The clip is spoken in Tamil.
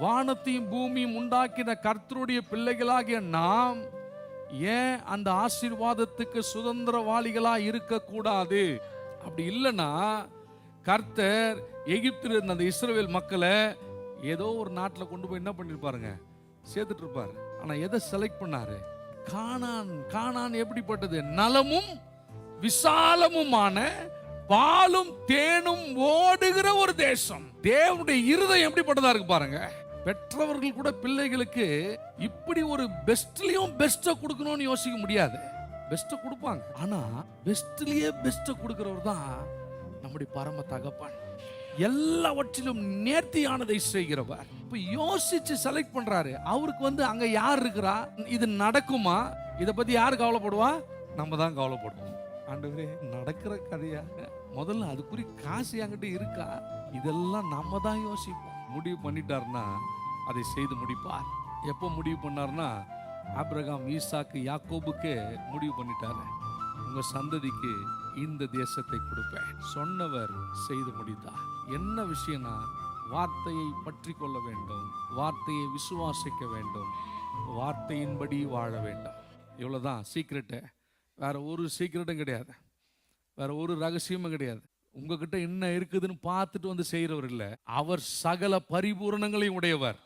வானத்தையும் பூமியும் உண்டாக்கின கர்த்தருடைய பிள்ளைகளாகிய நாம் ஏன் அந்த ஆசீர்வாதத்துக்கு சுதந்திரவாளிகளா இருக்கக்கூடாது? அப்படி இல்லைன்னா கர்த்தர் எகிப்தில் இருந்த அந்த இஸ்ரவேல் மக்களை ஏதோ ஒரு நாட்டில் கொண்டு போய் என்ன பண்ணிருப்பாருங்க, சேர்த்துட்டு இருப்பாரு. ஆனா எதை செலக்ட் பண்ணாரு? கானான். கானான் எப்படிப்பட்டது? நலமும் விசாலமுமான பாலும் தேனும் ஓடுகிற ஒரு தேசம். தேவனுடைய இருதயம் எப்படிப்பட்டதா இருக்கு பாருங்க. பெற்றவர்கள் கூட பிள்ளைகளுக்கு இப்படி ஒரு பெஸ்ட்லயும் பெஸ்ட கொடுக்கணும்னு யோசிக்க முடியாது. பெஸ்ட கொடுப்பாங்க, ஆனா பெஸ்ட்லயே பெஸ்ட கொடுக்கிறவர் தான் நம்முடைய பரம தகப்பன். எல்லாவற்றிலும் நேர்த்தியானதை செய்கிறவர். இப்ப யோசிச்சு செலக்ட் பண்றாரு. அவருக்கு அங்க யார் இருக்கிறா? இது நடக்குமா? இத பத்தி யாரு கவலைப்படுவா? நம்ம தான் கவலைப்படுவோம். ஆண்டவரே, நடக்கிற கதையா? முதல்ல அதுக்குரிய காசு என்கிட்ட இருக்கா? இதெல்லாம் நம்ம தான் யோசிப்போம். முடிவு பண்ணிட்டாருன்னா அதை செய்து முடிப்பார். எப்போ முடிவு பண்ணார்னா, ஆபிரகாம், ஈசாக்கு, யாக்கோபுக்கு முடிவு பண்ணிட்டாரு, உங்க சந்ததிக்கு இந்த தேசத்தை கொடுப்பேன். சொன்னவர் செய்து முடித்தார். என்ன விஷயம்னா, வார்த்தையை பற்றி கொள்ள வேண்டும், வார்த்தையை விசுவாசிக்க வேண்டும், வார்த்தையின்படி வாழ வேண்டும். இவ்வளவுதான் சீக்ரெட்டு. வேற ஒரு சீக்ரெட்டும் கிடையாது, வேற ஒரு ரகசியமும் கிடையாது. உங்ககிட்ட என்ன இருக்குதுன்னு பார்த்துட்டு செய்யறவர் இல்லை. அவர் சகல பரிபூரணங்களையும் உடையவர்.